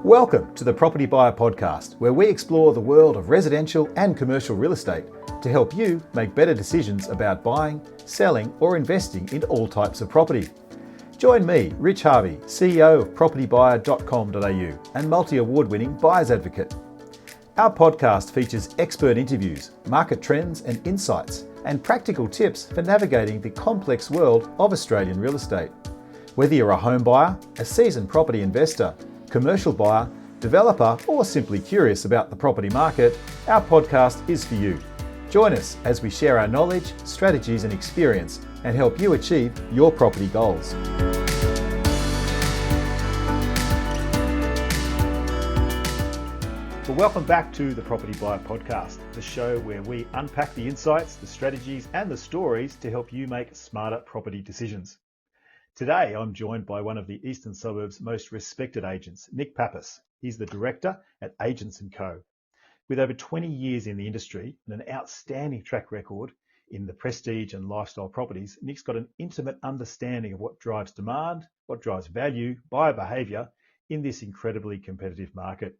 Welcome to the Propertybuyer Podcast, where we explore the world of residential and commercial real estate to help you make better decisions about buying, selling, or investing in all types of property. Join me, Rich Harvey, CEO of propertybuyer.com.au and multi-award-winning buyer's advocate. Our podcast features expert interviews, market trends and insights, and practical tips for navigating the complex world of Australian real estate. Whether you're a home buyer, a seasoned property investor, commercial buyer, developer, or simply curious about the property market, our podcast is for you. Join us as we share our knowledge, strategies, and experience and help you achieve your property goals. Well, welcome back to the Propertybuyer Podcast, the show where we unpack the insights, the strategies, and the stories to help you make smarter property decisions. Today, I'm joined by one of the Eastern Suburbs' most respected agents, Nick Pappas. He's the director at Agents & Co. With over 20 years in the industry and an outstanding track record in the prestige and lifestyle properties, Nick's got an intimate understanding of what drives demand, what drives value, buyer behaviour in this incredibly competitive market.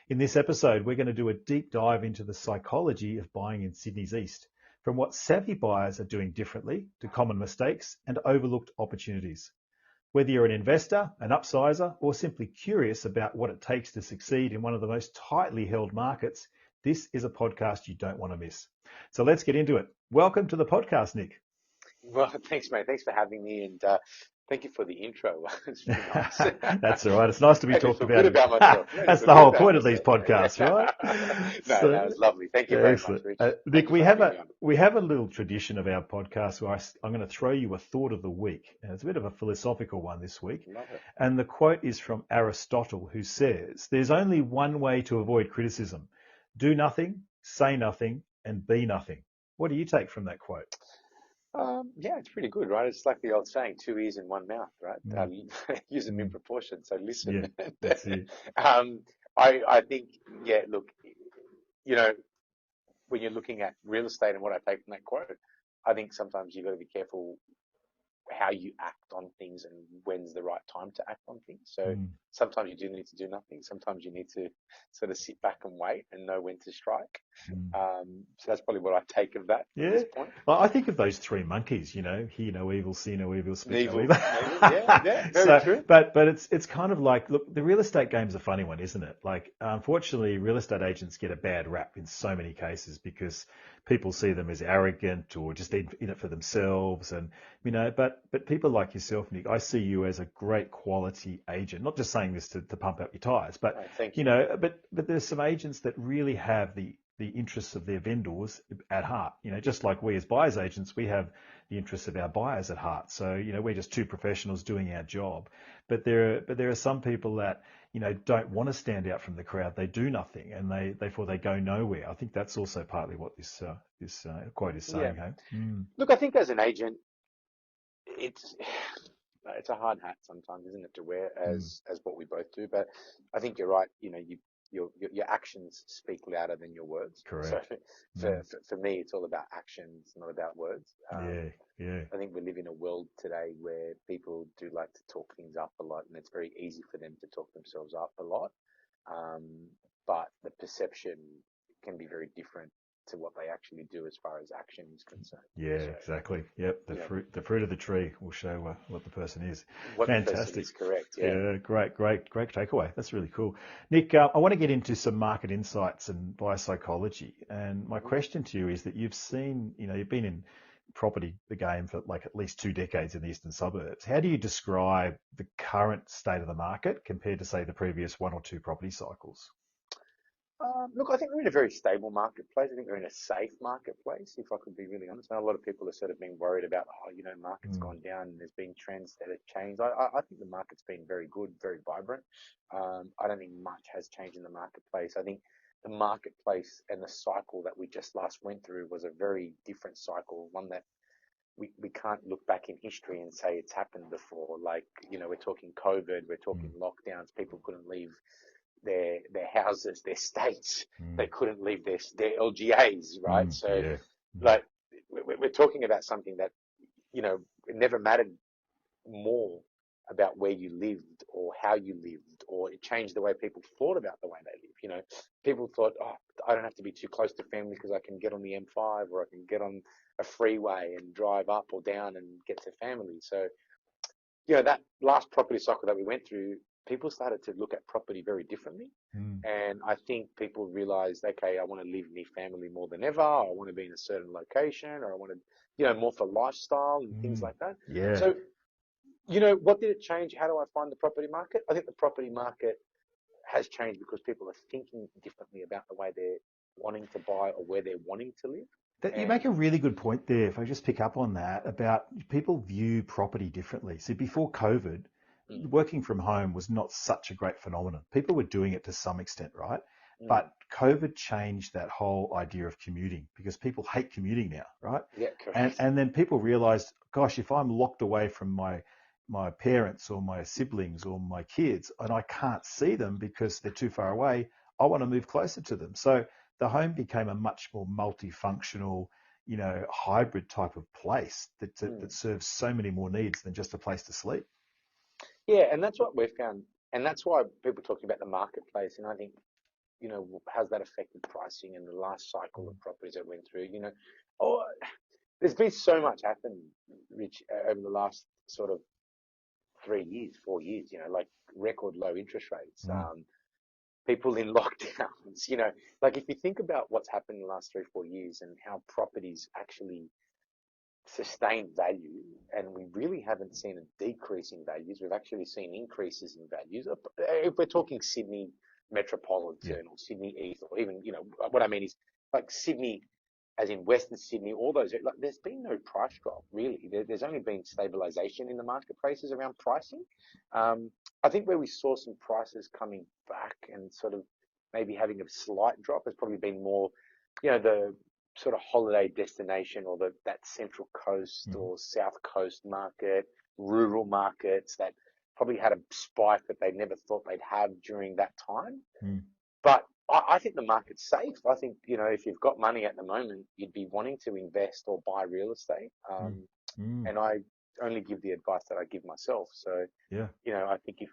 In this episode, we're going to do a deep dive into the psychology of buying in Sydney's East, from what savvy buyers are doing differently to common mistakes and overlooked opportunities. Whether you're an investor, an upsizer, or simply curious about what it takes to succeed in one of the most tightly held markets, this is a podcast you don't want to miss. So let's get into it. Welcome to the podcast, Nick. Well, thanks, mate. Thanks for having me, and thank you for the intro. It's really nice. That's all right. It's nice to be talked about. Good about myself. That's the whole point of these podcasts, right? No, it's lovely. Thank you very much, Rich. Nick, we have a little tradition of our podcast where I'm going to throw you a thought of the week, and it's a bit of a philosophical one this week. Love it. And the quote is from Aristotle, who says, "There's only one way to avoid criticism: do nothing, say nothing, and be nothing." What do you take from that quote? Yeah, it's pretty good, right? It's like the old saying, 2 ears in one mouth, right? Use them in proportion. So listen. Yeah, that's it. I think, yeah, look, when you're looking at real estate and what I take from that quote, I think sometimes you've got to be careful how you act on things and when's the right time to act on things. So sometimes you do need to do nothing. Sometimes you need to sort of sit back and wait and know when to strike. So that's probably what I take of that at this point. Well, I think of those three monkeys, hear no evil, see no evil, speak no evil. Yeah, very true. But it's kind of like, look, the real estate game's a funny one, isn't it? Like, unfortunately, real estate agents get a bad rap in so many cases because people see them as arrogant or just in it for themselves. And, but people like yourself, Nick, I see you as a great quality agent, not just saying this to pump up your tires, but, thank you. But there's some agents that really have the interests of their vendors at heart. Just like we as buyers agents, we have the interests of our buyers at heart. So, we're just two professionals doing our job. But there are some people that, don't want to stand out from the crowd. They do nothing and therefore they go nowhere. I think that's also partly what this quote is saying. Yeah. Hey? Look, I think as an agent, it's a hard hat sometimes, isn't it, to wear as what we both do. But I think you're right. Your actions speak louder than your words. Correct. So for me, it's all about actions, not about words. Yeah. I think we live in a world today where people do like to talk things up a lot, and it's very easy for them to talk themselves up a lot. But the perception can be very different to what they actually do as far as action is concerned. Yeah, so, exactly. Yep, the fruit of the tree will show what the person is. What Fantastic. The person is correct. Yeah, great takeaway. That's really cool. Nick, I want to get into some market insights and buyer psychology. And my question to you is that you've seen, you've been in property, the game, for like at least 2 decades in the Eastern Suburbs. How do you describe the current state of the market compared to, say, the previous 1 or 2 property cycles? Look, I think we're in a very stable marketplace. I think we're in a safe marketplace, if I could be really honest. Now, a lot of people are sort of been worried about, market's gone down and there's been trends that have changed. I think the market's been very good, very vibrant. I don't think much has changed in the marketplace. I think the marketplace and the cycle that we just last went through was a very different cycle, one that we can't look back in history and say it's happened before. Like, we're talking COVID, we're talking lockdowns, people couldn't leave their houses, their states. They couldn't leave their LGAs, right? Like, we're talking about something that, it never mattered more about where you lived or how you lived, or it changed the way people thought about the way they live. You know, people thought, oh, I don't have to be too close to family because I can get on the M5 or I can get on a freeway and drive up or down and get to family. So, you know, that last property cycle that we went through, people started to look at property very differently. And I think people realized, okay, I want to live near family more than ever. I want to be in a certain location, or I want to, you know, more for lifestyle and things like that. Yeah. So, you know, what did it change? How do I find the property market? I think the property market has changed because people are thinking differently about the way they're wanting to buy or where they're wanting to live. You make a really good point there. If I just pick up on that, about people view property differently. See, before COVID, working from home was not such a great phenomenon. People were doing it to some extent, right? But COVID changed that whole idea of commuting, because people hate commuting now, right? Yeah, correct. And then people realized, gosh, if I'm locked away from my parents or my siblings or my kids and I can't see them because they're too far away, I want to move closer to them. So the home became a much more multifunctional, you know, hybrid type of place that serves so many more needs than just a place to sleep. Yeah, and that's what we've found. And that's why people are talking about the marketplace. And I think, you know, how's that affected pricing in the last cycle of properties that went through? You know, there's been so much happen, Rich, over the last sort of 3 years, 4 years, you know, like record low interest rates, people in lockdowns, you know, like if you think about what's happened in the last 3, 4 years and how properties actually sustained value, and we really haven't seen a decrease in values. We've actually seen increases in values. If we're talking Sydney metropolitan or Sydney East, or even, you know, what I mean is like Sydney, as in Western Sydney, all those, like, there's been no price drop, really. There's only been stabilization in the marketplaces around pricing. I think where we saw some prices coming back and sort of maybe having a slight drop has probably been more, you know, the sort of holiday destination, or that central coast or south coast market, rural markets that probably had a spike that they never thought they'd have during that time. But I think the market's safe. I think, you know, if you've got money at the moment, you'd be wanting to invest or buy real estate. And I only give the advice that I give myself. So, you know, I think if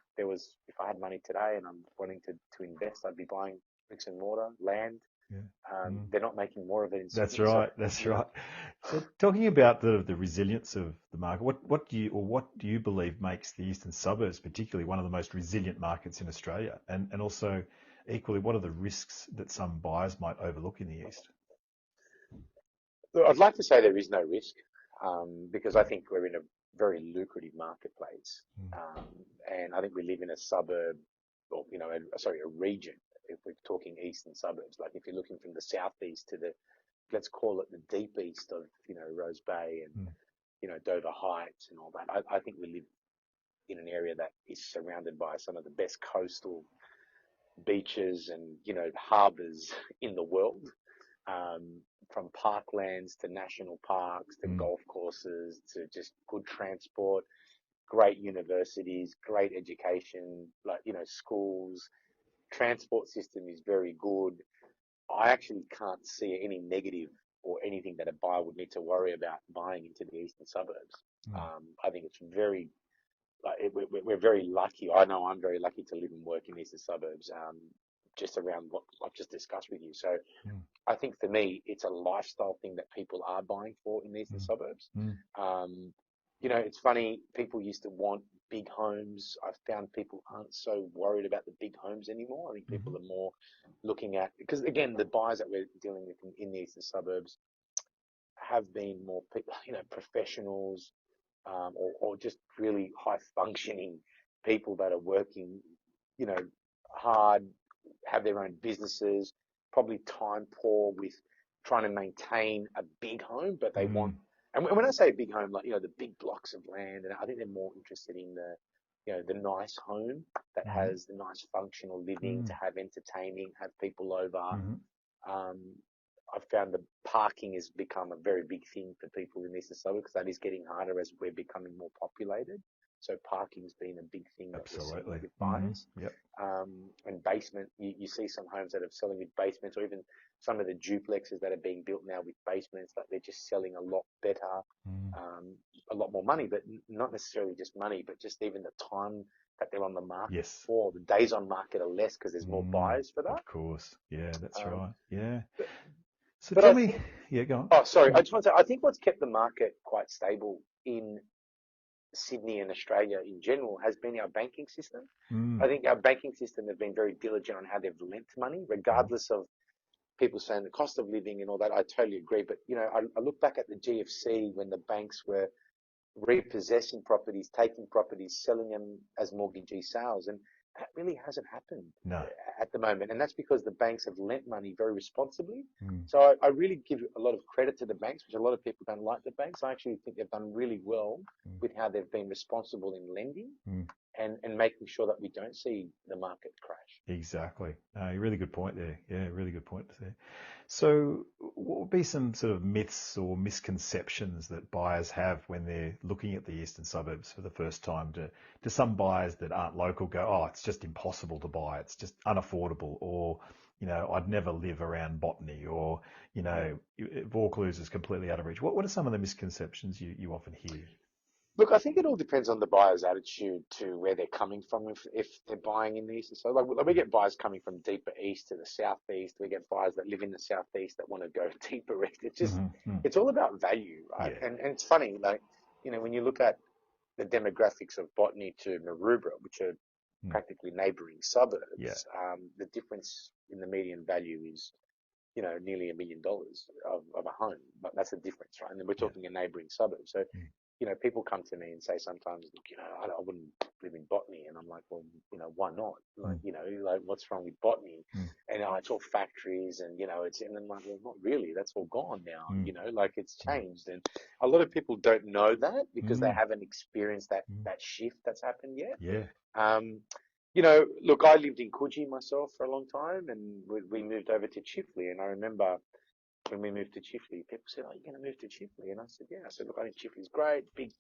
I had money today and I'm wanting to invest, I'd be buying bricks and mortar, land. They're not making more of it in Sydney. That's right. That's right. So, talking about the resilience of the market, what do you believe makes the Eastern Suburbs particularly one of the most resilient markets in Australia, and also equally, what are the risks that some buyers might overlook in the East? Look, I'd like to say there is no risk, because I think we're in a very lucrative marketplace, and I think we live in a suburb, or, you know, a region. If we're talking Eastern Suburbs, like if you're looking from the southeast to let's call it the deep east of, you know, Rose Bay and, you know, Dover Heights and all that. I think we live in an area that is surrounded by some of the best coastal beaches and, you know, harbours in the world, from parklands to national parks to golf courses to just good transport, great universities, great education, like, you know, schools. Transport system is very good. I actually can't see any negative or anything that a buyer would need to worry about buying into the Eastern Suburbs. I think it's very, we're very lucky. I know I'm very lucky to live and work in the Eastern Suburbs, just around what I've just discussed with you. So I think for me, it's a lifestyle thing that people are buying for in the Eastern Suburbs. You know, it's funny, people used to want big homes. I've found people aren't so worried about the big homes anymore. I think people are more looking at, because again, the buyers that we're dealing with in the Eastern Suburbs have been more, you know, professionals, or just really high functioning people that are working, you know, hard, have their own businesses, probably time poor with trying to maintain a big home, but they want. And when I say big home, like, you know, the big blocks of land, and I think they're more interested in the, you know, the nice home that has the nice functional living, to have entertaining, have people over. I've found the parking has become a very big thing for people in the Eastern Suburbs, because that is getting harder as we're becoming more populated. So parking's been a big thing that we're seeing Absolutely. with buyers. Yep. And basement, you see some homes that are selling with basements, or even some of the duplexes that are being built now with basements, like they're just selling a lot better, a lot more money, but not necessarily just money, but just even the time that they're on the market Yes. for. The days on market are less because there's more buyers for that. Of course. Yeah, that's right. Yeah. But, So but tell I me, think, yeah, go on. oh, sorry, I just want to say, I think what's kept the market quite stable in Sydney and Australia in general has been our banking system. I think our banking system have been very diligent on how they've lent money, regardless of people saying the cost of living and all that. I totally agree. But, I look back at the GFC when the banks were repossessing properties, taking properties, selling them as mortgagee sales. And that really hasn't happened at the moment. And that's because the banks have lent money very responsibly. So I really give a lot of credit to the banks, which a lot of people don't like the banks. I actually think they've done really well with how they've been responsible in lending and making sure that we don't see the market crash. Exactly. Really good point there. Yeah, really good point there. So what would be some sort of myths or misconceptions that buyers have when they're looking at the Eastern Suburbs for the first time? To some buyers that aren't local go, oh, it's just impossible to buy. It's just unaffordable. Or, I'd never live around Botany, or, Vaucluse is completely out of reach. What are some of the misconceptions you often hear? Look, I think it all depends on the buyer's attitude to where they're coming from if they're buying in the east. So like we get buyers coming from deeper east to the southeast. We get buyers that live in the southeast that want to go deeper east. It's just, it's all about value, right? Yeah. And it's funny, like, when you look at the demographics of Botany to Maroubra, which are practically neighbouring suburbs, the difference in the median value is, nearly $1 million of a home. But that's the difference, right? And then we're talking a neighbouring suburb. So, people come to me and say sometimes, look, I wouldn't live in Botany. And I'm like, well, why not? Like, like what's wrong with Botany? And it's all factories and, and I'm like, well, not really. That's all gone now. Like it's changed. And a lot of people don't know that because they haven't experienced that shift that's happened yet. Yeah. Look, I lived in Coogee myself for a long time and we moved over to Chifley. And I remember when we moved to Chifley, people said, "Oh, you're going to move to Chifley?" And I said, "Yeah." I said, "Look, I think Chifley's great. Big,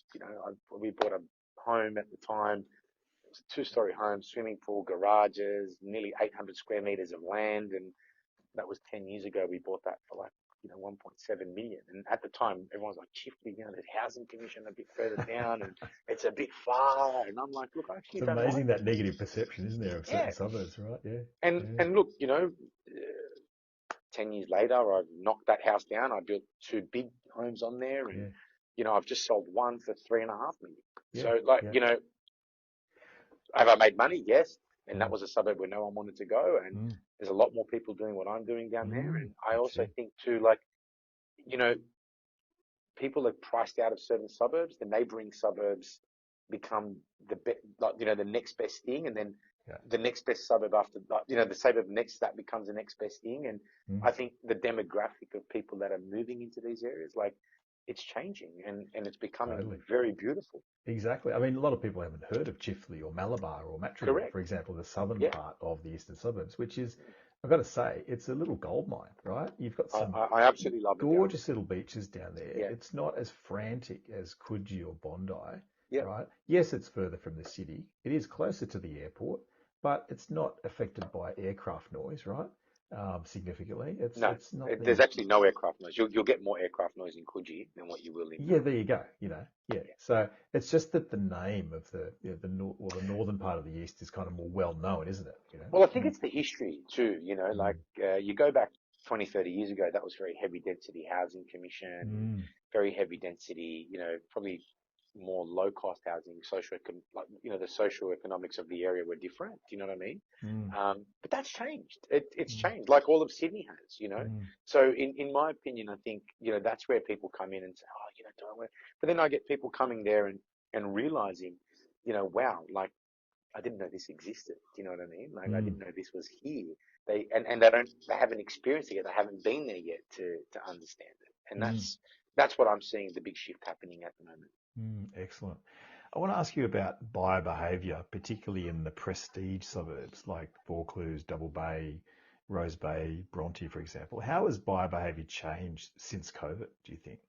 we bought a home at the time. It was a 2-story home, swimming pool, garages, nearly 800 square meters of land. And that was 10 years ago. We bought that for 1.7 million. And at the time, everyone's like, Chifley, there's housing commission a bit further down and it's a bit far. And I'm like, look, I actually it's don't amazing like that negative perception, isn't there, of certain suburbs, right? Yeah. And look, 10 years later, I've knocked that house down. I built 2 big homes on there and, I've just sold one for 3.5 million. So have I made money? Yes. And that was a suburb where no one wanted to go. And there's a lot more people doing what I'm doing down there. And I also think too, people are priced out of certain suburbs. The neighboring suburbs become the next best thing. And then the next best suburb after, the suburb next to that becomes the next best thing. And I think the demographic of people that are moving into these areas, it's changing and it's becoming very beautiful. Exactly. I mean, a lot of people haven't heard of Chifley or Malabar or Matrimony, for example, the southern part of the Eastern Suburbs, which is, I've got to say, it's a little gold mine, right? You've got some I absolutely love gorgeous little beaches down there. Yeah. It's not as frantic as Coogee or Bondi, right? Yes, it's further from the city. It is closer to the airport, but it's not affected by aircraft noise, right? Significantly. It's not. There's actually no aircraft noise. You'll get more aircraft noise in Coogee than what you will in. Yeah, there you go. So it's just that the name of the northern part of the east is kind of more well known, isn't it? Well, I think it's the history too. You go back 20, 30 years ago, that was very heavy density housing commission, very heavy density. Probably more low cost housing, the social economics of the area were different. Do you know what I mean? But that's changed. It's changed, like all of Sydney has. So in my opinion, I think that's where people come in and say, oh, do I want? But then I get people coming there and realizing, wow, I didn't know this existed. Do you know what I mean? I didn't know this was here. They haven't experienced it yet. They haven't been there yet to understand it. And that's what I'm seeing, the big shift happening at the moment. Excellent. I want to ask you about buyer behaviour, particularly in the prestige suburbs like Vaucluse, Double Bay, Rose Bay, Bronte, for example. How has buyer behaviour changed since COVID, do you think?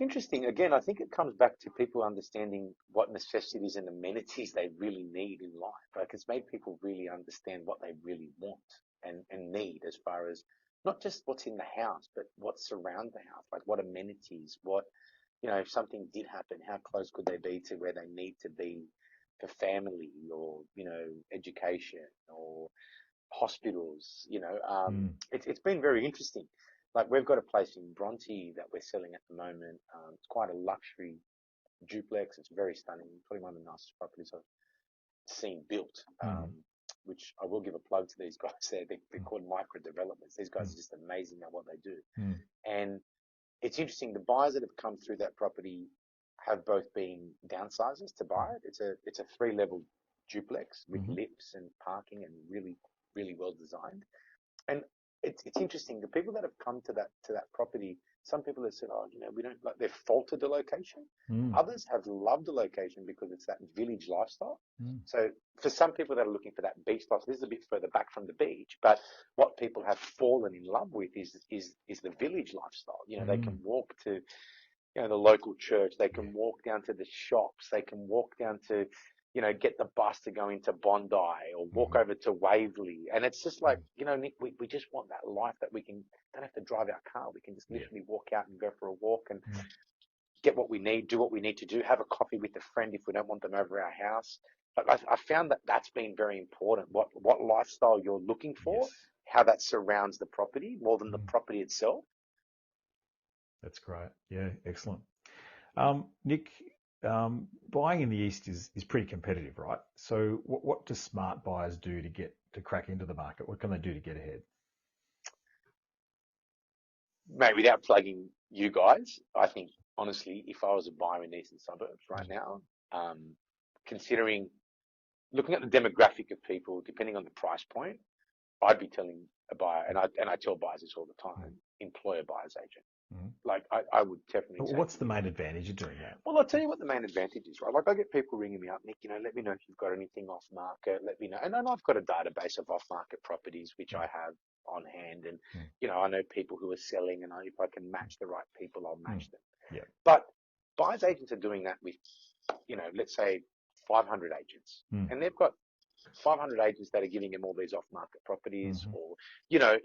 It's interesting. Again, I think it comes back to people understanding what necessities and amenities they really need in life. Like it's made people really understand what they really want and need as far as not just what's in the house, but what's around the house, like what amenities, what, if something did happen, how close could they be to where they need to be for family or, education or hospitals, it's been very interesting. Like we've got a place in Bronte that we're selling at the moment. It's quite a luxury duplex. It's very stunning. Probably one of the nicest properties I've seen built. Which I will give a plug to these guys there. They're called micro developments. These guys are just amazing at what they do. And it's interesting. The buyers that have come through that property have both been downsizers to buy it. It's a 3-level duplex with lifts and parking and really, really well designed. And it's interesting. The people that have come to that property, some people have said, we don't like, they've faulted the location. Others have loved the location because it's that village lifestyle. So for some people that are looking for that beach lifestyle, this is a bit further back from the beach, but what people have fallen in love with is the village lifestyle. They can walk to, the local church. They can walk down to the shops. They can walk down to, get the bus to go into Bondi or walk over to Waverley. And it's just like, Nick, we just want that life that we don't have to drive our car. We can just literally walk out and go for a walk and get what we need, do what we need to do, have a coffee with a friend if we don't want them over our house. But I found that that's been very important. What lifestyle you're looking for, how that surrounds the property more than the property itself. That's great. Yeah, excellent. Nick, buying in the East is pretty competitive, right? So what do smart buyers do to crack into the market? What can they do to get ahead? Mate, without plugging you guys, I think, honestly, if I was a buyer in Eastern Suburbs right now, looking at the demographic of people, depending on the price point, I'd be telling a buyer, and I tell buyers this all the time, employ a buyer's agent. Like I would definitely say. What's the main advantage of doing that? Well, I'll tell you what the main advantage is, right? Like I get people ringing me up, Nick, let me know if you've got anything off market, let me know. And I've got a database of off market properties, which I have on hand. And, I know people who are selling, and if I can match the right people, I'll match them. Yeah. But buyer's agents are doing that with, let's say 500 agents, and they've got 500 agents that are giving them all these off market properties or,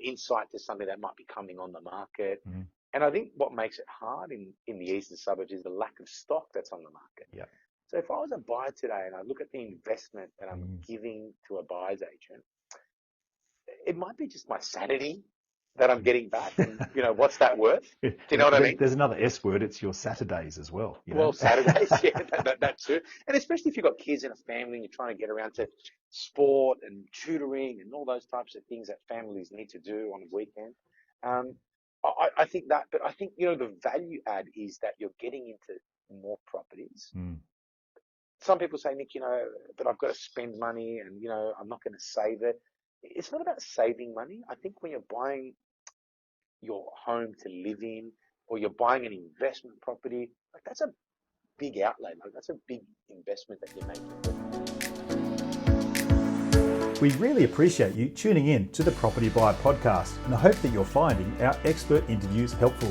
insight to something that might be coming on the market. And I think what makes it hard in the Eastern Suburbs is the lack of stock that's on the market. Yeah. So if I was a buyer today and I look at the investment that I'm giving to a buyer's agent, it might be just my sanity that I'm getting back. And, what's that worth? Do you know what I mean? There's another S word. It's your Saturdays as well. Well, Saturdays, yeah, that too. And especially if you've got kids and a family and you're trying to get around to sport and tutoring and all those types of things that families need to do on a weekend. I think that, but I think, the value add is that you're getting into more properties. Some people say, Nick, but I've got to spend money and, I'm not going to save it. It's not about saving money. I think when you're buying your home to live in or you're buying an investment property, like that's a big outlay. Like that's a big investment that you're making. We really appreciate you tuning in to the Propertybuyer Podcast, and I hope that you're finding our expert interviews helpful.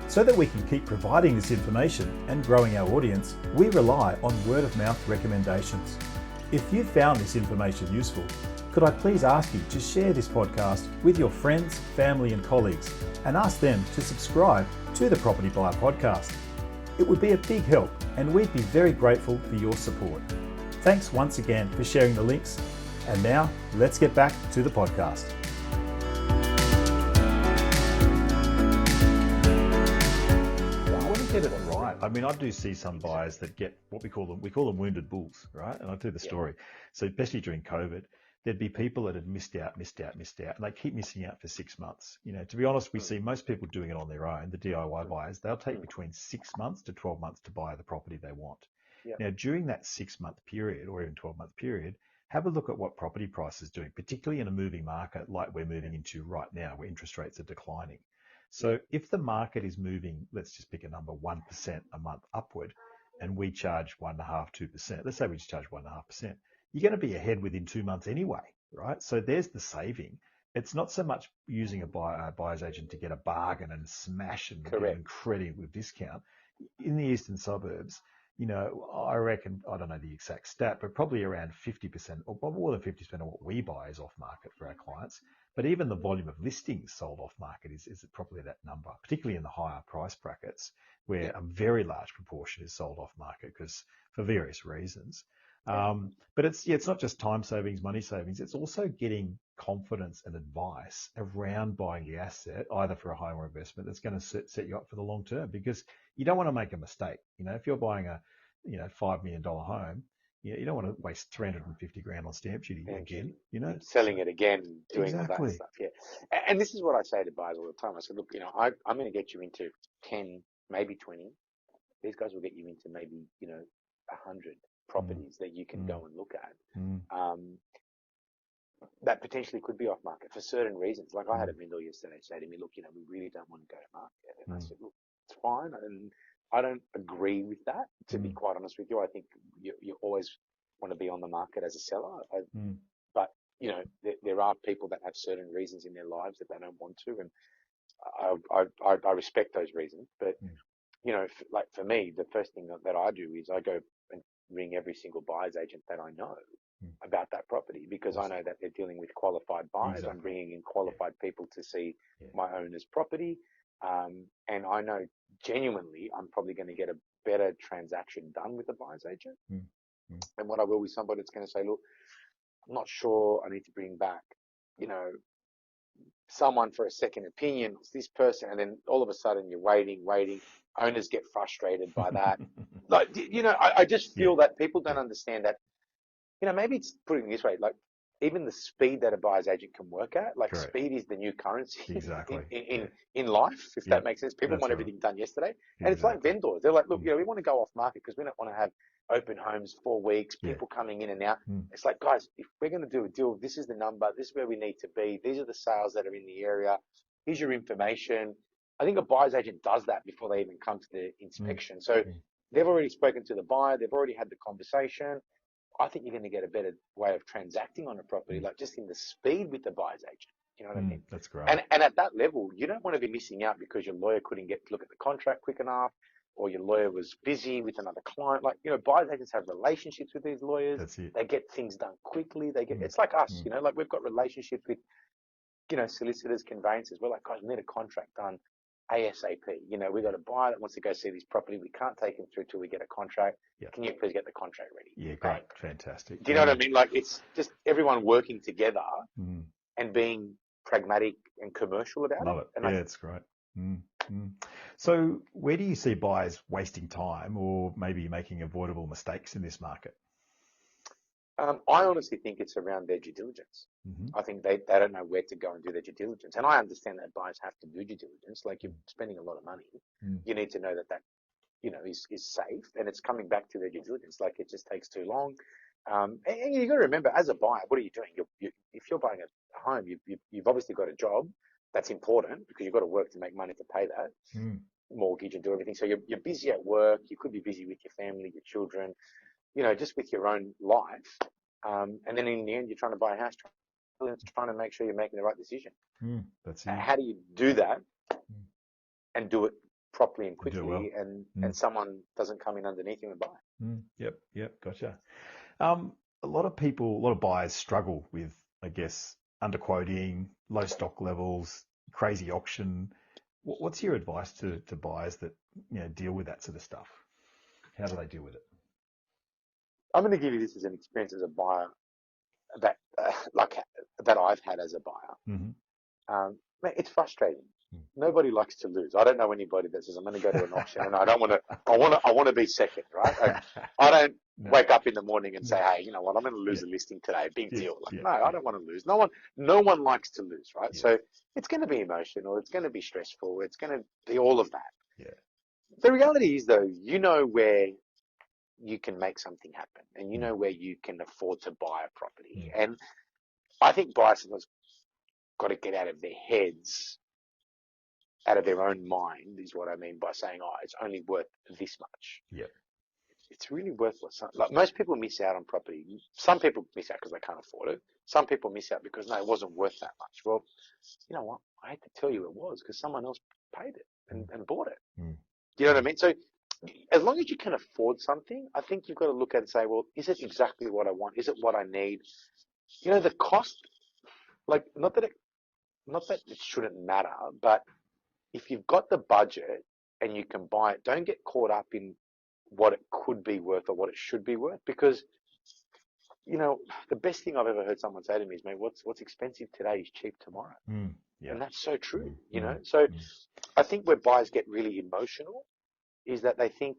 So that we can keep providing this information and growing our audience, we rely on word-of-mouth recommendations. If you found this information useful, could I please ask you to share this podcast with your friends, family and colleagues and ask them to subscribe to the Propertybuyer Podcast. It would be a big help and we'd be very grateful for your support. Thanks once again for sharing the links. And now, let's get back to the podcast. I want to get it right. I mean, I do see some buyers that get what we call them wounded bulls, right? And I'll tell you the story. So especially during COVID, there'd be people that had missed out, and they keep missing out for 6 months. To be honest, we see most people doing it on their own. The DIY buyers, they'll take between 6 months to 12 months to buy the property they want. Now, during that 6 month period or even 12 month period, have a look at what property price is doing, particularly in a moving market like we're moving into right now, where interest rates are declining. So if the market is moving, let's just pick a number, 1% a month upward, and we charge 1.5%, 2%, let's say we just charge 1.5%, you're going to be ahead within 2 months anyway, right? So there's the saving. It's not so much using a buyer's agent to get a bargain and smash and get an incredible discount. in the eastern suburbs, I reckon, I don't know the exact stat, but probably around 50% or more than 50% of what we buy is off market for our clients. But even the volume of listings sold off market is probably that number, particularly in the higher price brackets, where a very large proportion is sold off market because for various reasons. But it's not just time savings, money savings. It's also getting confidence and advice around buying the asset, either for a home or investment, that's going to set you up for the long term, because you don't want to make a mistake. If you're buying a $5 million home, you don't want to waste 350 grand on stamp duty again, selling it again, doing all that Exactly. stuff. Yeah. And this is what I say to buyers all the time. I said, look, I'm going to get you into 10, maybe 20. These guys will get you into maybe, 100 properties that you can go and look at. That potentially could be off market for certain reasons. Like I had a vendor yesterday say to me, look, we really don't want to go to market. And I said, look, it's fine. And I don't agree with that, to be quite honest with you. I think you always want to be on the market as a seller. But, there are people that have certain reasons in their lives that they don't want to. And I respect those reasons. But, like for me, the first thing that I do is I go and ring every single buyer's agent that I know about that property, because I know that they're dealing with qualified buyers. Exactly. I'm bringing in qualified people to see my owner's property. And I know genuinely I'm probably going to get a better transaction done with the buyer's agent than what I will with somebody that's going to say, look, I'm not sure, I need to bring back, someone for a second opinion. It's this person. And then all of a sudden you're waiting. Owners get frustrated by that. Like, I just feel that people don't understand that, maybe it's putting it this way, like even the speed that a buyer's agent can work at, like Correct. Speed is the new currency in life, if that makes sense. People want everything done yesterday. And it's like vendors. They're like, look, we want to go off market because we don't want to have open homes 4 weeks, people coming in and out. It's like, guys, if we're going to do a deal, this is the number, this is where we need to be, these are the sales that are in the area, here's your information. I think a buyer's agent does that before they even come to the inspection. So they've already spoken to the buyer, they've already had the conversation. I think you're going to get a better way of transacting on a property, like just in the speed with the buyer's agent. You know what I mean? That's great. And at that level, you don't want to be missing out because your lawyer couldn't get to look at the contract quick enough, or your lawyer was busy with another client. Like, buyer's agents have relationships with these lawyers. That's it. They get things done quickly. It's like us, like we've got relationships with, solicitors, conveyancers. We're like, guys, we need a contract done ASAP. We've got a buyer that wants to go see this property. We can't take him through till we get a contract. Can you please get the contract ready? Yeah, great. Fantastic. Do you know what I mean? Like, it's just everyone working together and being pragmatic and commercial about Love it. And it's great. So where do you see buyers wasting time or maybe making avoidable mistakes in this market? I honestly think it's around their due diligence. I think they don't know where to go and do their due diligence. And I understand that buyers have to do due diligence. Like, you're spending a lot of money. You need to know that is safe, and it's coming back to their due diligence. Like, it just takes too long. And you got to remember, as a buyer, what are you doing? If you're buying a home, you've obviously got a job that's important because you've got to work to make money to pay that mortgage and do everything. So you're busy at work. You could be busy with your family, your children, just with your own life. And then in the end, you're trying to buy a house, trying to make sure you're making the right decision. That's it. How do you do that and do it properly and quickly, and someone doesn't come in underneath you and buy? Yep, gotcha. A lot of buyers struggle with, I guess, underquoting, low stock levels, crazy auction. What's your advice to buyers that deal with that sort of stuff? How do they deal with it? I'm going to give you this as an experience as a buyer that I've had as a buyer. It's frustrating. Nobody likes to lose. I don't know anybody that says, I'm going to go to an auction and I want to be second, right? I don't wake up in the morning and say, hey, you know what, I'm going to lose a listing today. Big deal. No, I don't want to lose. No one likes to lose, right? So it's going to be emotional. It's going to be stressful. It's going to be all of that. Yeah. The reality is, though, where you can make something happen, and where you can afford to buy a property. And I think buyers have got to get out of their heads, out of their own mind, is what I mean by saying, it's only worth this much. Yeah. It's really worthless. Like, most people miss out on property. Some people miss out because they can't afford it. Some people miss out because, no, it wasn't worth that much. Well, you know what? I hate to tell you it was, because someone else paid it and bought it. Do you know what I mean? So as long as you can afford something, I think you've got to look at it and say, well, is it exactly what I want? Is it what I need? The cost, like, not that it shouldn't matter, but if you've got the budget and you can buy it, don't get caught up in what it could be worth or what it should be worth, because the best thing I've ever heard someone say to me is, mate, what's expensive today is cheap tomorrow. Yeah. And that's so true, So I think where buyers get really emotional is that they think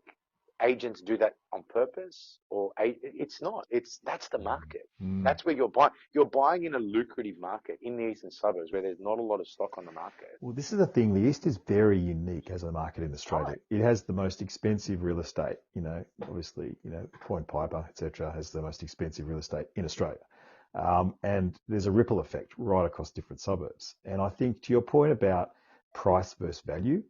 agents do that on purpose, or it's not. That's the market. That's where you're buying. You're buying in a lucrative market in the Eastern Suburbs where there's not a lot of stock on the market. Well, this is the thing. The East is very unique as a market in Australia. Right. It has the most expensive real estate. Obviously, Point Piper, etc., has the most expensive real estate in Australia. And there's a ripple effect right across different suburbs. And I think to your point about price versus value,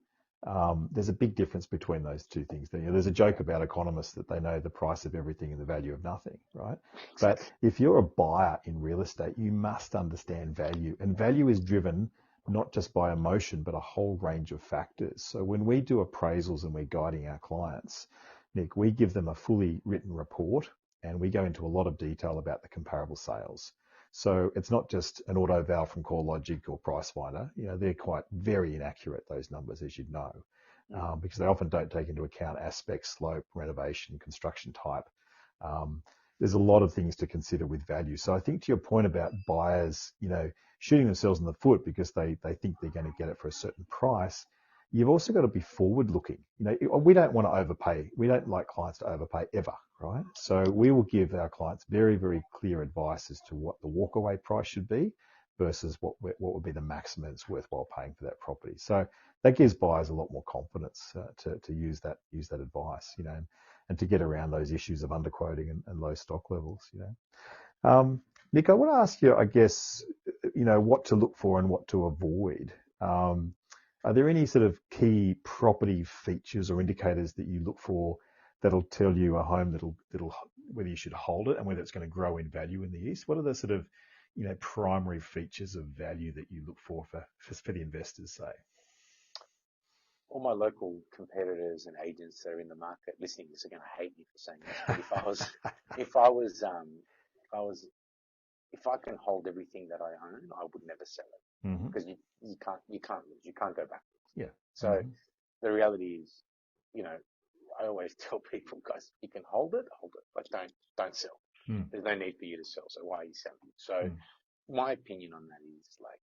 there's a big difference between those two things. There's a joke about economists that they know the price of everything and the value of nothing, right? But if you're a buyer in real estate, you must understand value. And value is driven not just by emotion, but a whole range of factors. So when we do appraisals and we're guiding our clients, Nick, we give them a fully written report and we go into a lot of detail about the comparable sales. So it's not just an auto val from CoreLogic or Pricefinder. They're quite very inaccurate, those numbers, as you'd know, because they often don't take into account aspect, slope, renovation, construction type. There's a lot of things to consider with value. So I think to your point about buyers, shooting themselves in the foot because they think they're going to get it for a certain price, you've also got to be forward looking. We don't want to overpay. We don't like clients to overpay ever, right? So we will give our clients very, very clear advice as to what the walkaway price should be versus what would be the maximum it's worthwhile paying for that property. So that gives buyers a lot more confidence to use that advice, and to get around those issues of underquoting and low stock levels, Nick, I want to ask you, I guess, what to look for and what to avoid. Are there any sort of key property features or indicators that you look for that'll tell you a home that'll whether you should hold it and whether it's going to grow in value in the East? What are the sort of primary features of value that you look for the investors, say? All my local competitors and agents that are in the market listening to this are going to hate me for saying this. But if I can hold everything that I own, I would never sell it, because you can't lose. You can't go backwards. Yeah. So the reality is, I always tell people, guys, you can hold it, but don't sell. There's no need for you to sell. So why are you selling? So my opinion on that is, like,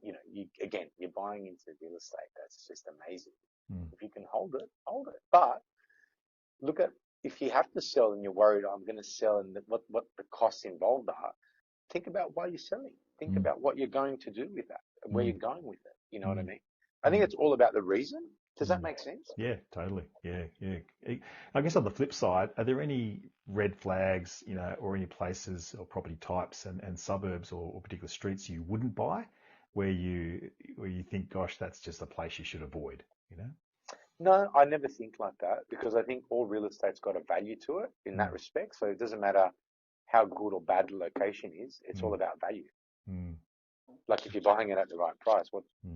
you're buying into real estate. That's just amazing. If you can hold it, hold it. But look at, if you have to sell and you're worried, I'm going to sell, and what the costs involved are, think about why you're selling. Think about what you're going to do with that, and where you're going with it. You know what I mean? I think it's all about the reason. Does that make sense? Yeah, totally. Yeah. I guess on the flip side, are there any red flags, or any places or property types and suburbs or particular streets you wouldn't buy, where you think, gosh, that's just a place you should avoid? No, I never think like that, because I think all real estate's got a value to it in that respect. So it doesn't matter how good or bad the location is. It's all about value. Like, if you're buying it at the right price,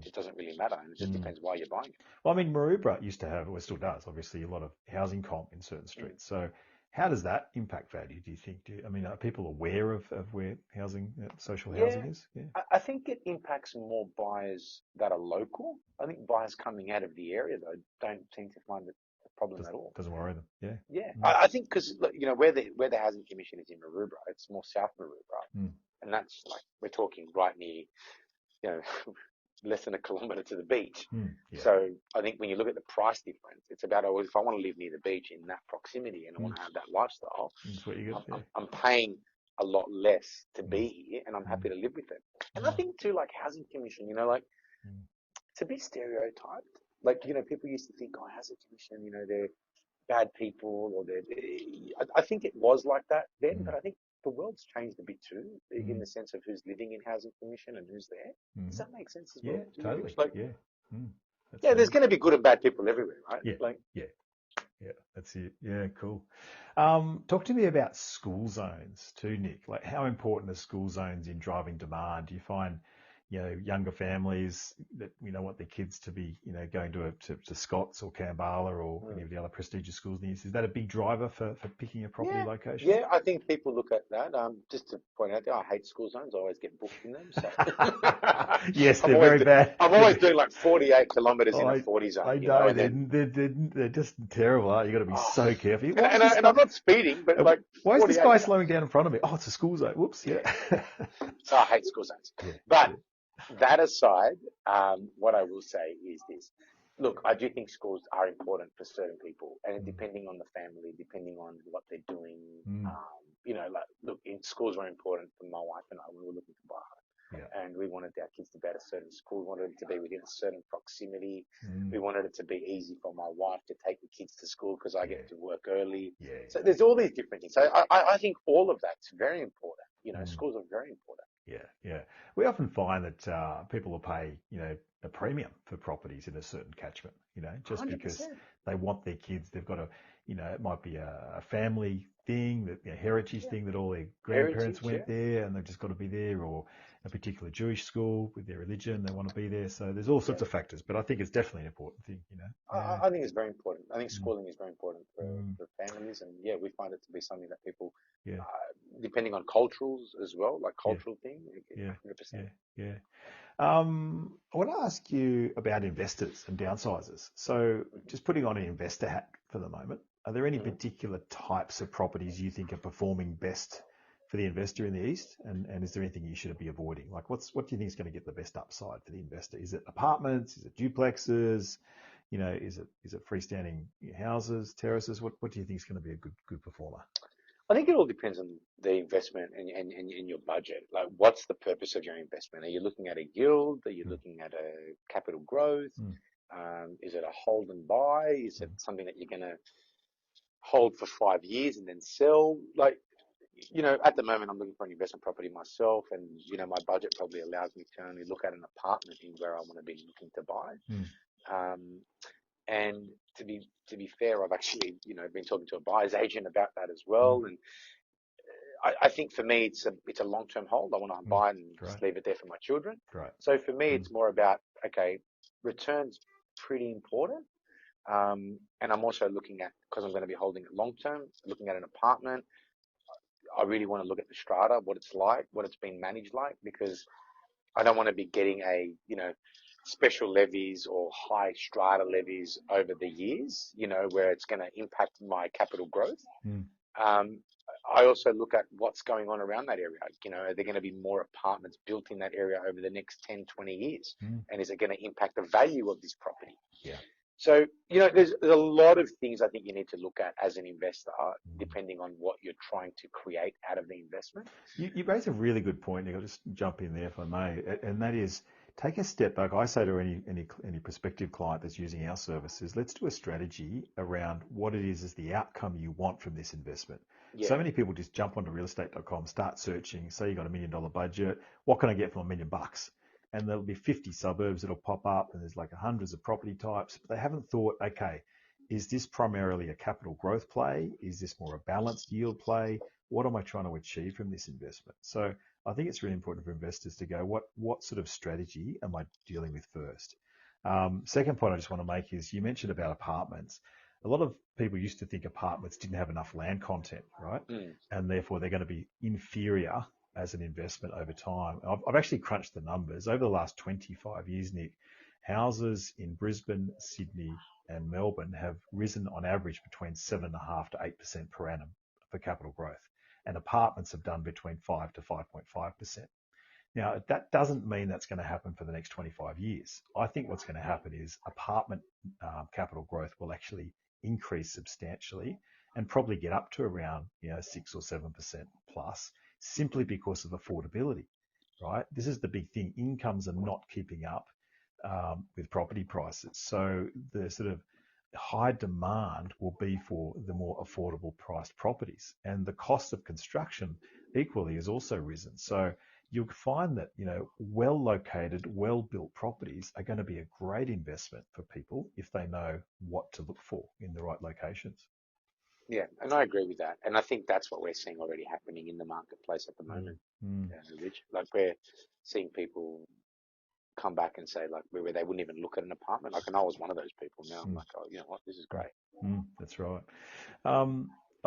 it doesn't really matter, and it just depends why you're buying it. Well, I mean, Maroubra used to have, or still does, obviously, a lot of housing comp in certain streets. So how does that impact value, do you think? Are people aware of where social housing is? Yeah. I think it impacts more buyers that are local. I think buyers coming out of the area, though, don't seem to find it a problem at all. Doesn't worry them. Yeah. Yeah. I think because, where the housing commission is in Maroubra, it's more South Maroubra. And that's, like, we're talking right near, less than a kilometre to the beach. So I think when you look at the price difference, it's about, if I want to live near the beach in that proximity and I want to have that lifestyle, that's what you got. I'm paying a lot less to be here, and I'm happy to live with it. And I think too, like, housing commission, it's a bit stereotyped. Like, people used to think, oh, housing commission, they're bad people, or I think it was like that then, but I think the world's changed a bit too, in the sense of who's living in housing commission and who's there. Does that make sense as well? Yeah, totally. There's going to be good and bad people everywhere, right? Yeah. That's it. Yeah, cool. Talk to me about school zones too, Nick. Like, how important are school zones in driving demand? Do you find, younger families that, want their kids to be, going to Scott's or Kambala or any of the other prestigious schools. Is that a big driver for picking a property location? Yeah, I think people look at that. Just to point out there, I hate school zones. I always get booked in them. So yes, they're very bad. I'm always doing like 48 kilometres in a 40 zone. I know, they're just terrible. You've got to be so careful. And I'm not speeding, but like, why is this guy slowing down in front of me? Oh, it's a school zone. Whoops, yeah. So I hate school zones. Yeah, but that aside, what I will say is this. Look, I do think schools are important for certain people, and depending on the family, depending on what they're doing, look, schools were important for my wife and I when we were looking to buy a home. Yeah. And we wanted our kids to be at a certain school. We wanted it to be within a certain proximity. We wanted it to be easy for my wife to take the kids to school because I get to work early. Yeah. So there's all these different things. So I think all of that's very important. Schools are very important. Yeah. We often find that people will pay, a premium for properties in a certain catchment, just 100%. Because they want their kids. They've got it might be a family thing, that heritage thing, that all their grandparents went there and they've just got to be there, or a particular Jewish school with their religion, they want to be there. So there's all sorts of factors, but I think it's definitely an important thing, I think it's very important. I think schooling is very important for families, and we find it to be something that people, depending on culturals as well, like cultural thing, 100%. Yeah. I want to ask you about investors and downsizers. So just putting on an investor hat for the moment, are there any particular types of properties you think are performing best for the investor in the East? And is there anything you should be avoiding? Like what do you think is going to get the best upside for the investor? Is it apartments? Is it duplexes? Is it freestanding houses, terraces? What do you think is going to be a good performer? I think it all depends on the investment and your budget. Like, what's the purpose of your investment? Are you looking at a yield? Are you looking at a capital growth? Is it a hold and buy? Is it something that you're going to hold for 5 years and then sell? Like, at the moment, I'm looking for an investment property myself, and my budget probably allows me to only look at an apartment in where I want to be looking to buy. And to be fair, I've actually, been talking to a buyer's agent about that as well. And I think for me, it's a long-term hold. I want to buy it and just leave it there for my children. Great. So for me, it's more about, returns pretty important. And I'm also looking at, because I'm going to be holding it long-term, looking at an apartment. I really want to look at the strata, what it's like, what it's been managed like, because I don't want to be getting special levies or high strata levies over the years, where it's going to impact my capital growth. I also look at what's going on around that area. Are there going to be more apartments built in that area over the next 10, 20 years? And is it going to impact the value of this property? Yeah. So, there's a lot of things I think you need to look at as an investor, depending on what you're trying to create out of the investment. You raise a really good point, Nick. I'll just jump in there if I may. And that is, take a step back. I say to any prospective client that's using our services, let's do a strategy around what it is the outcome you want from this investment. Yeah. So many people just jump onto realestate.com, start searching, say you got $1 million budget. What can I get for $1 million? And there'll be 50 suburbs that'll pop up, and there's like hundreds of property types. But they haven't thought, okay, is this primarily a capital growth play? Is this more a balanced yield play? What am I trying to achieve from this investment? So I think it's really important for investors to go, what sort of strategy am I dealing with first? Second point I just want to make is, you mentioned about apartments. A lot of people used to think apartments didn't have enough land content, right? And therefore they're going to be inferior as an investment over time. I've actually crunched the numbers. Over the last 25 years, Nick, houses in Brisbane, Sydney and Melbourne have risen on average between 7.5% to 8% per annum for capital growth. And apartments have done between 5 to 5.5%. Now, that doesn't mean that's going to happen for the next 25 years. I think what's going to happen is apartment capital growth will actually increase substantially and probably get up to around 6 or 7% plus, simply because of affordability, right? This is the big thing. Incomes are not keeping up with property prices. So the sort of high demand will be for the more affordable priced properties. And the cost of construction equally has also risen. So you'll find that, well located, well built properties are going to be a great investment for people if they know what to look for in the right locations. Yeah, and I agree with that. And I think that's what we're seeing already happening in the marketplace at the moment, Rich. Like, we're seeing people come back and say, like, where they wouldn't even look at an apartment. Like, and I was one of those people. Now I'm like, oh, you know what, this is great. That's right.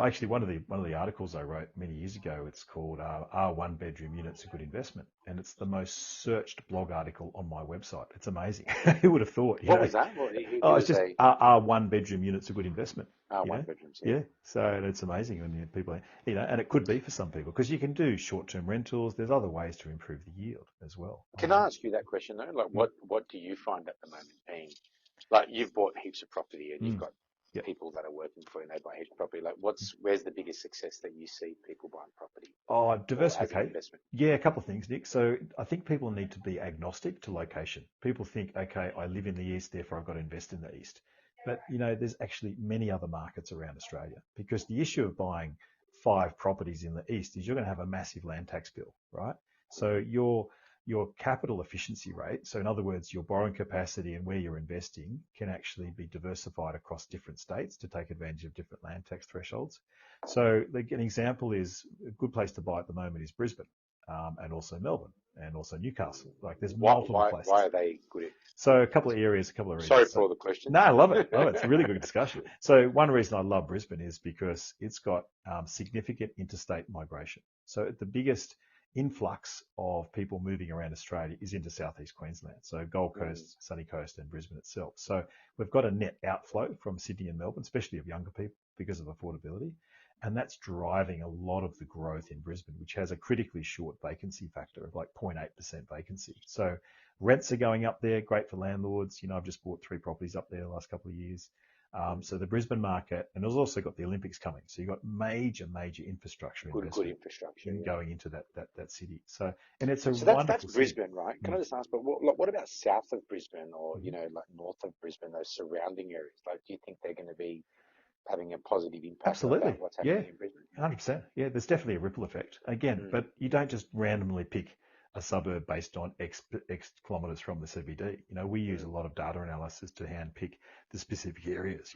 Actually, one of the articles I wrote many years ago, it's called "Are one bedroom units a good investment?" And it's the most searched blog article on my website. It's amazing. Who would have thought? What was that? It's just are one bedroom units a good investment? One bedrooms. Yeah. So it's amazing when people, and it could be for some people because you can do short-term rentals. There's other ways to improve the yield as well. Can I ask you that question though? Like, what do you find at the moment being, like, you've bought heaps of property and you've got people that are working for you and they buy heaps of property. Like, where's the biggest success that you see people buying property? Diversification. Yeah, a couple of things, Nick. So I think people need to be agnostic to location. People think, okay, I live in the East, therefore I've got to invest in the East. But, there's actually many other markets around Australia because the issue of buying 5 properties in the East is you're going to have a massive land tax bill, right? So your capital efficiency rate, so in other words, your borrowing capacity and where you're investing can actually be diversified across different states to take advantage of different land tax thresholds. So an example is a good place to buy at the moment is Brisbane, and also Melbourne and also Newcastle. Like there's multiple places. Why are they good at? So a couple of reasons. Sorry for all the questions. No, I love it. It's a really good discussion. So one reason I love Brisbane is because it's got significant interstate migration. So the biggest influx of people moving around Australia is into southeast Queensland. So Gold Coast, Sunny Coast and Brisbane itself. So we've got a net outflow from Sydney and Melbourne, especially of younger people because of affordability. And that's driving a lot of the growth in Brisbane, which has a critically short vacancy factor of like 0.8% vacancy. So rents are going up there, great for landlords. I've just bought 3 properties up there the last couple of years. So the Brisbane market, and it's also got the Olympics coming. So you've got major invrastructure investment good infrastructure going into that city. So, and it's that's Brisbane, right? Can I just ask, but what about south of Brisbane or, like north of Brisbane, those surrounding areas? Like, do you think they're going to be having a positive impact Absolutely. on what's happening in Brisbane? 100%. Yeah, there's definitely a ripple effect. Again, but you don't just randomly pick a suburb based on X kilometres from the CBD. We use a lot of data analysis to handpick the specific areas,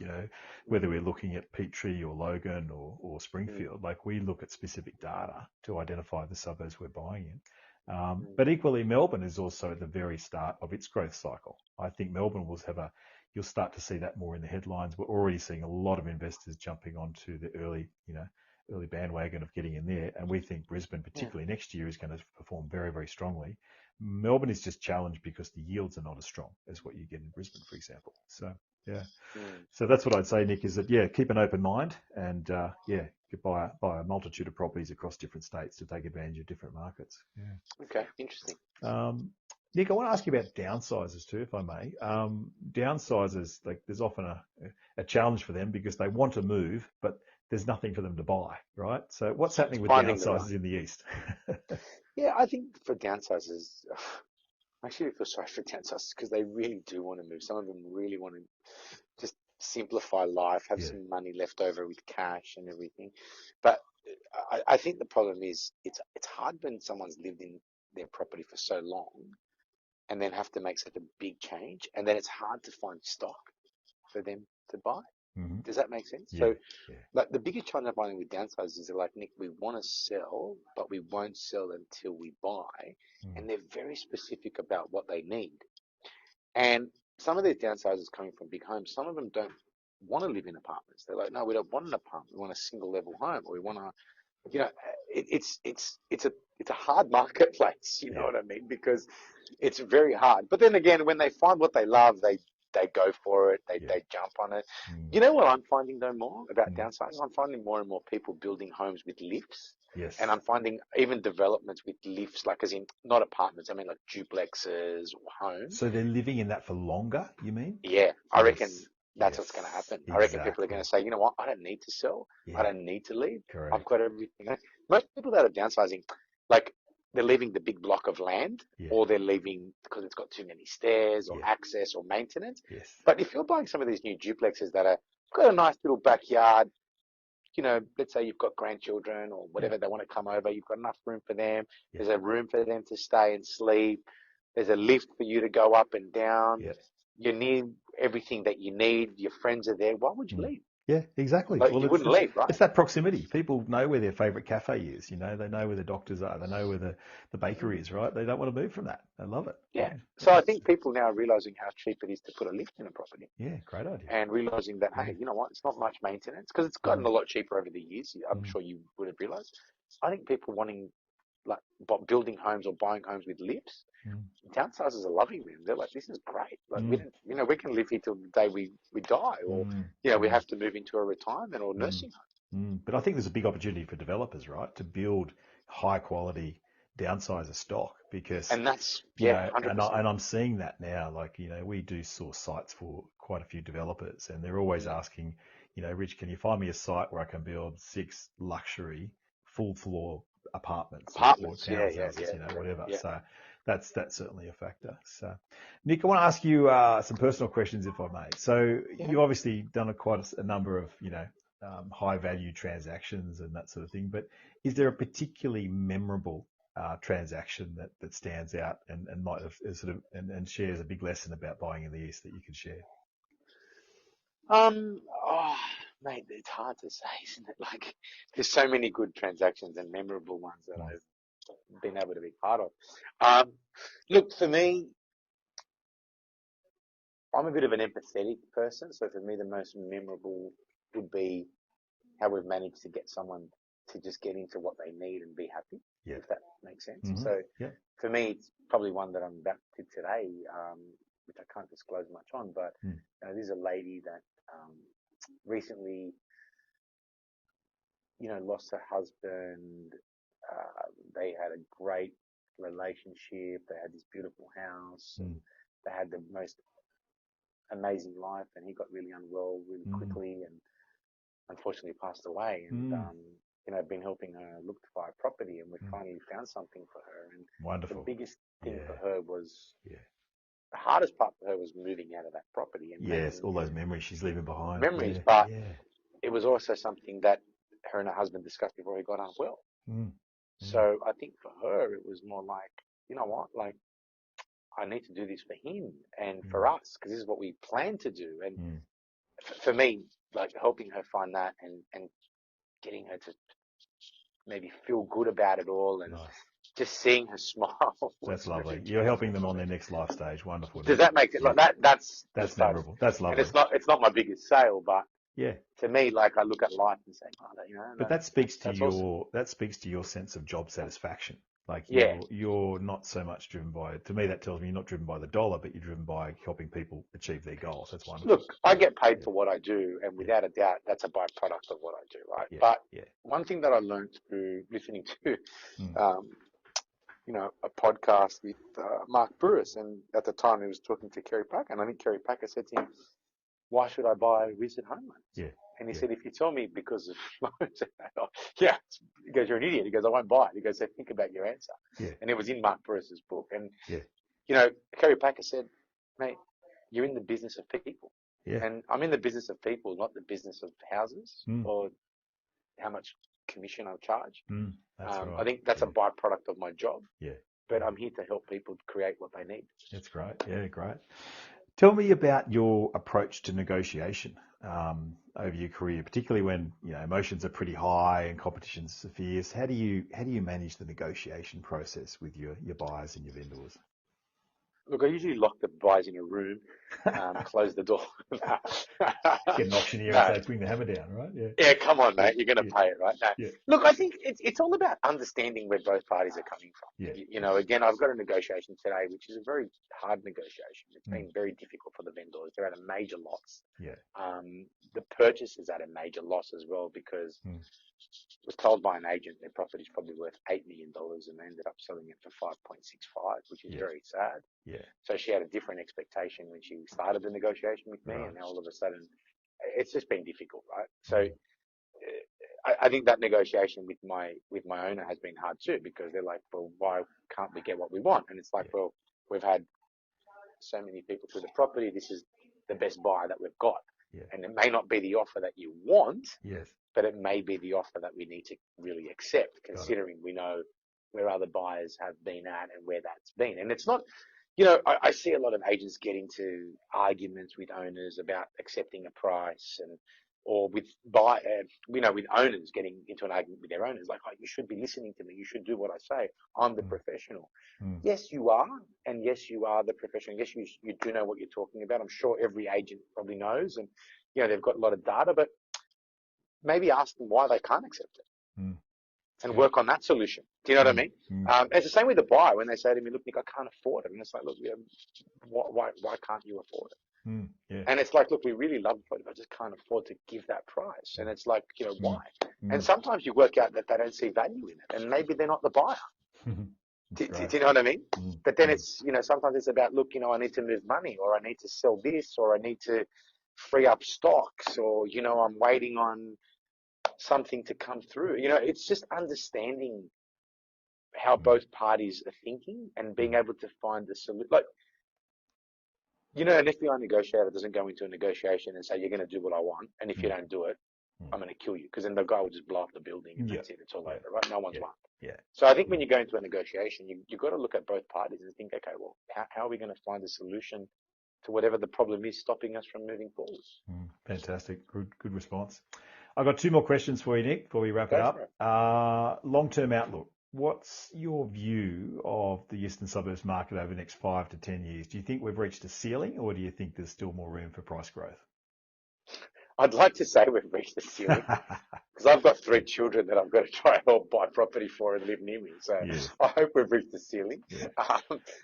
whether we're looking at Peachtree or Logan or Springfield. Like we look at specific data to identify the suburbs we're buying in. But equally, Melbourne is also at the very start of its growth cycle. I think Melbourne will you'll start to see that more in the headlines. We're already seeing a lot of investors jumping onto the early bandwagon of getting in there. And we think Brisbane, particularly next year, is going to perform very, very strongly. Melbourne is just challenged because the yields are not as strong as what you get in Brisbane, for example. So, So that's what I'd say, Nick, is that, keep an open mind and, buy a multitude of properties across different states to take advantage of different markets. Yeah. Okay, interesting. Nick, I want to ask you about downsizers too, if I may. Downsizers, like there's often a challenge for them because they want to move, but there's nothing for them to buy, right? So what's happening with downsizers in the East? Yeah, I think for downsizers, I actually feel sorry for downsizers because they really do want to move. Some of them really want to just simplify life, have some money left over with cash and everything. But I think the problem is it's hard when someone's lived in their property for so long and then have to make such a big change, and then it's hard to find stock for them to buy. Mm-hmm. Does that make sense? So, like the biggest challenge I'm finding with downsizers is they're like, Nick, we want to sell, but we won't sell until we buy, and they're very specific about what they need. And some of these downsizers coming from big homes, some of them don't want to live in apartments. They're like, no, we don't want an apartment. We want a single level home, or we want to, it's a hard marketplace. You know what I mean? Because it's very hard. But then again, when they find what they love, they go for it. They jump on it. You know what I'm finding though more about downsizing? I'm finding more and more people building homes with lifts. Yes. And I'm finding even developments with lifts, like as in not apartments, I mean like duplexes or homes. So they're living in that for longer, you mean? Yeah. I reckon that's what's going to happen. Exactly. I reckon people are going to say, you know what? I don't need to sell. I don't need to leave. Correct. I've got everything. Most people that are downsizing, like they're leaving the big block of land or they're leaving because it's got too many stairs or access or maintenance. Yes. But if you're buying some of these new duplexes that are got a nice little backyard, let's say you've got grandchildren or whatever, they want to come over, you've got enough room for them. There's a room for them to stay and sleep. There's a lift for you to go up and down. Yes. You need everything that you need. Your friends are there. Why would you leave? Yeah, exactly. Like Well, you wouldn't leave, it's right? that proximity. People know where their favourite cafe is. You know, they know where the doctors are. They know where the bakery is, right? They don't want to move from that. They love it. Yeah. Yeah, So yeah, I think people now are realizing how cheap it is to put a lift in a property, yeah. Great idea. and realizing that, Yeah. hey, you know what? It's not much maintenance because it's gotten Mm, a lot cheaper over the years. I'm mm, sure you would have realized. I think people wanting like building homes or buying homes with lifts, mm, downsizers are loving them. They're like, this is great. Like we mm, didn't, we can live here till the day we die, or mm, we mm, have to move into a retirement or mm, nursing home. But I think there's a big opportunity for developers, right, to build high quality downsizer stock because, And that's you know, 100%. and I'm seeing that now. Like, you know, we do source sites for quite a few developers, and they're always Mm. asking, you know, Rich, can you find me a site where I can build 6 luxury full floor apartments or Apartments, townhouses, you know, whatever. yeah. So that's certainly a factor. So, Nick, I want to ask you some personal questions, if I may. So, Yeah. you've obviously done quite a number of, you know, high value transactions and that sort of thing. But is there a particularly memorable transaction that stands out and might have sort of and shares a big lesson about buying in the East that you can share? Oh, mate, it's hard to say, isn't it? Like, there's so many good transactions and memorable ones that Mm, I've been able to be part of. Um, Look, for me, I'm a bit of an empathetic person, so for me, the most memorable would be how we've managed to get someone to just get into what they need and be happy, yeah. if that makes sense. Mm-hmm. So Yeah. for me, it's probably one that I'm about to today, which I can't disclose much on, but Mm, this is a lady that recently, lost her husband. They had a great relationship. They had this beautiful house, and mm, they had the most amazing life. And he got really unwell really mm, quickly, and unfortunately passed away. And mm, I've been helping her look to buy a property, and we mm. finally found something for her. And the Wonderful. biggest thing Yeah. for her was Yeah. the hardest part for her was moving out of that property and Yes. making All those memories she's leaving behind. memories. Yeah. But Yeah. it was also something that her and her husband discussed before he got unwell. Mm, mm, So I think for her, it was more like, you know what, like I need to do this for him and mm, for us because this is what we plan to do. And mm. for me, like helping her find that and getting her to maybe feel good about it all and Nice. just seeing her smile That's was lovely. really You're helping beautiful them for on me. their next life stage. Wonderful, Does Nick. that make it Yeah. like that? That's the That's start. memorable. That's And lovely. it's not my biggest sale, but Yeah. to me, like I look at life and say, oh, But that speaks to that's awesome. your sense of job satisfaction. Like Yeah. you're not so much driven by, to me that tells me you're not driven by the dollar, but you're driven by helping people achieve their goals. That's wonderful. Look, I Yeah. get paid Yeah. for what I do, and Yeah. without a doubt, that's a byproduct of what I do, right? Yeah. But Yeah. one thing that I learned through listening to, Mm, um, a podcast with Mark Burris, and at the time he was talking to Kerry Packer, and I think Kerry Packer said to him, "Why should I buy Wizard Home Loans?" yeah. And he Yeah. said, "If you tell me because of loans," yeah, he goes, "You're an idiot." He goes, "I won't buy it." He goes, "So think about your answer." Yeah. And it was in Mark Burris's book, and Yeah. Kerry Packer said, "Mate, you're in the business of people." Yeah. And I'm in the business of people, not the business of houses Mm, or how much commission I'll charge. that's I right. think that's a Yeah. byproduct of my job, Yeah. but Yeah. I'm here to help people create what they need. That's great. Yeah. Great. Tell me about your approach to negotiation over your career, particularly when emotions are pretty high and competition's fierce. How do you manage the negotiation process with your buyers and your vendors? Look, I usually lock the buyers in a room, close the door. Get an auctioneer and No, say, "Bring the hammer down," right? Yeah. yeah, come on, Yeah. mate, you're going to Yeah. pay it, right? No, Yeah. look, I think it's all about understanding where both parties are coming from. Yeah. Again, I've got a negotiation today, which is a very hard negotiation. It's Mm. been very difficult for the vendors. They're at a major loss. Yeah. The purchase is at a major loss as well because Mm. was told by an agent their property is probably worth $8 million and they ended up selling it for 5.65, which is Yeah. very sad. Yeah. So she had a different expectation when she started the negotiation with me, Right. and now all of a sudden, it's just been difficult, right? So Mm. I think that negotiation with my owner has been hard too because they're like, well, why can't we get what we want? And it's like, Yeah. well, we've had so many people through the property. This is the best buy that we've got, Yeah. and it may not be the offer that you want, Yes. but it may be the offer that we need to really accept, Got it. considering we know where other buyers have been at and where that's been. And it's not, I see a lot of agents get into arguments with owners about accepting a price and or with with owners getting into an argument with their owners, like, oh, you should be listening to me. You should do what I say. I'm the professional. Yes, you are. And yes, you are the professional. Yes, you do know what you're talking about. I'm sure every agent probably knows, and, they've got a lot of data, but maybe ask them why they can't accept it and work on that solution. Do you know what I mean? It's the same with the buyer when they say to me, look, Nick, I can't afford it. And it's like, look, why can't you afford it? And it's like, look, we really love it, but I just can't afford to give that price. And it's like, why? And sometimes you work out that they don't see value in it, and maybe they're not the buyer. Do you know what I mean? But then it's, sometimes it's about, look, I need to move money, or I need to sell this, or I need to free up stocks, or, I'm waiting on something to come through. It's just understanding how both parties are thinking and being able to find the solution. Like, an FBI negotiator doesn't go into a negotiation and say, you're going to do what I want, and if you don't do it, I'm going to kill you, because then the guy will just blow up the building and that's it. It's all over, right? No one's won. So I think when you go into a negotiation, you've got to look at both parties and think, okay, well, how are we going to find a solution to whatever the problem is stopping us from moving forward? Fantastic. Good response. I've got two more questions for you, Nick, before we wrap it up. Long-term outlook. What's your view of the Eastern Suburbs market over the next 5 to 10 years? Do you think we've reached a ceiling, or do you think there's still more room for price growth? I'd like to say we've reached the ceiling, because I've got 3 children that I've got to try and help buy property for and live near me. So I hope we've reached the ceiling.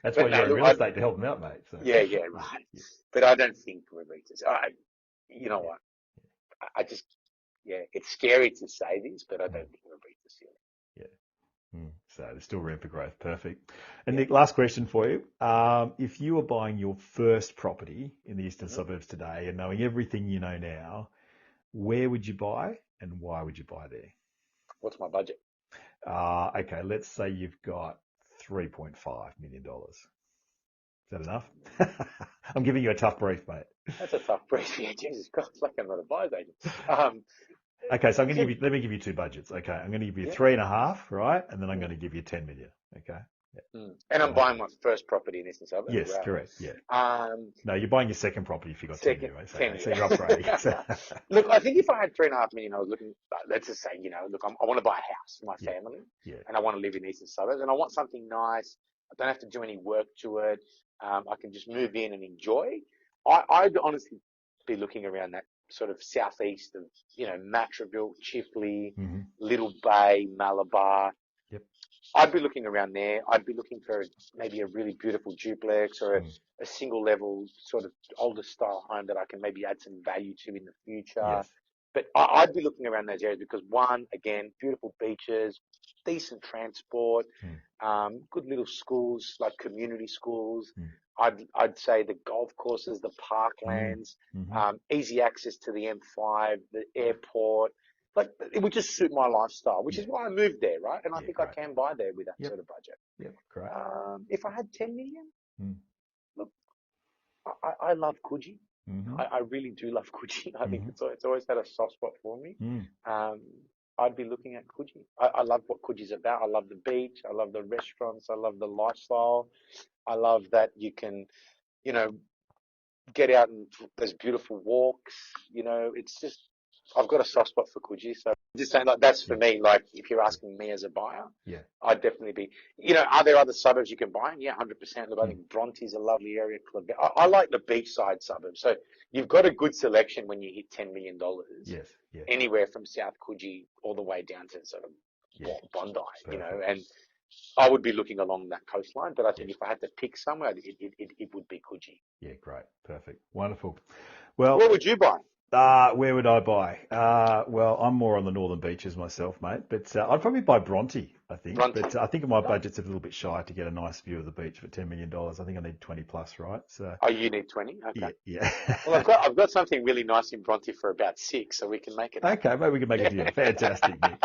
That's why you're in real estate, to help them out, mate. So. Right. But I don't think we've reached this. You know what? I just, it's scary to say this, but I don't think we've reached the ceiling. So there's still room for growth. Perfect. And Nick, last question for you. If you were buying your first property in the Eastern Suburbs today and knowing everything you know now, where would you buy and why would you buy there? What's my budget? Okay, let's say you've got $3.5 million. Is that enough? I'm giving you a tough brief, mate. That's a tough brief. Yeah, Jesus Christ, like I'm not a buyer's agent. Okay, so let me give you 2 budgets. Okay, I'm going to give you 3.5, right? And then I'm going to give you 10 million. Okay. And I'm buying my first property in Eastern Suburbs. Yes, correct. Yeah. No, you're buying your second property if you got 10 million. Right? So you're upgrading. Look, I think if I had 3.5 million, I was looking. Let's just say, look, I want to buy a house for my family, and I want to live in Eastern Suburbs, and I want something nice. I don't have to do any work to it. I can just move in and enjoy. I'd honestly be looking around that sort of southeast of, Matraville, Chifley, Little Bay, Malabar. I'd be looking around there. I'd be looking for maybe a really beautiful duplex or a single level sort of older style home that I can maybe add some value to in the future. But I'd be looking around those areas because, one, again, beautiful beaches, decent transport, good little schools, like community schools. I'd say the golf courses, the parklands, easy access to the M5, the airport. Like, it would just suit my lifestyle, which is why I moved there, right? And I think I can buy there with that sort of budget. Correct. If I had 10 million, look, I love Coogee. I really do love Coogee. I think it's always had a soft spot for me. I'd be looking at Coogee. I love what Coogee's about. I love the beach. I love the restaurants. I love the lifestyle. I love that you can, get out and there's beautiful walks. It's just, I've got a soft spot for Coogee. So I'm just saying, like, that's for me. Like, if you're asking me as a buyer, I'd definitely be, are there other suburbs you can buy in? Yeah, 100%. Look, I think Bronte's a lovely area. I like the beachside suburbs. So you've got a good selection when you hit $10 million. Anywhere from South Coogee all the way down to sort of Bondi, and I would be looking along that coastline. But I think if I had to pick somewhere, it would be Coogee. Yeah, great. Perfect. Wonderful. Well, where would you buy? Where would I buy? Well, I'm more on the northern beaches myself, mate, but I'd probably buy Bronte, I think. But I think my budget's a little bit shy to get a nice view of the beach for $10 million. I think I need 20 plus, right? So. Oh, you need 20? Okay. Yeah. Well, I've got something really nice in Bronte for about 6, so we can make it. Okay, maybe we can make it deal. Fantastic, Nick.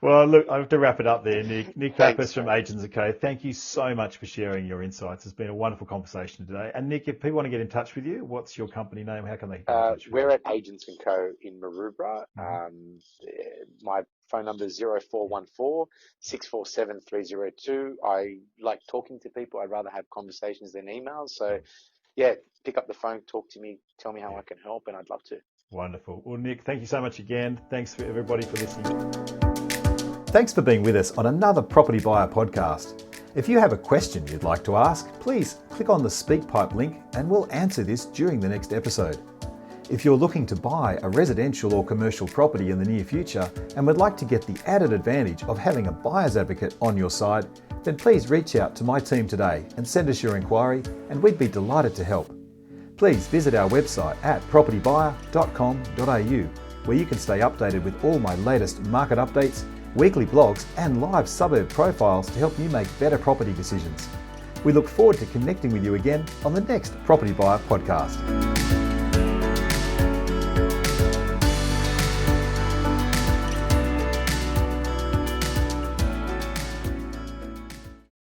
Well, look, I have to wrap it up there, Nick. Nick Pappas from Agents & Co. Thank you so much for sharing your insights. It's been a wonderful conversation today. And Nick, if people want to get in touch with you, what's your company name? How can they get in touch with you? We're at Agents & Co. in Maroubra. My phone number is 0414 647 302. I like talking to people. I'd rather have conversations than emails. So, pick up the phone, talk to me, tell me how I can help, and I'd love to. Wonderful. Well, Nick, thank you so much again. Thanks for everybody for listening. Thanks for being with us on another Property Buyer podcast. If you have a question you'd like to ask, please click on the SpeakPipe link and we'll answer this during the next episode. If you're looking to buy a residential or commercial property in the near future and would like to get the added advantage of having a buyer's advocate on your side, then please reach out to my team today and send us your inquiry and we'd be delighted to help. Please visit our website at propertybuyer.com.au where you can stay updated with all my latest market updates, weekly blogs and live suburb profiles to help you make better property decisions. We look forward to connecting with you again on the next Property Buyer podcast.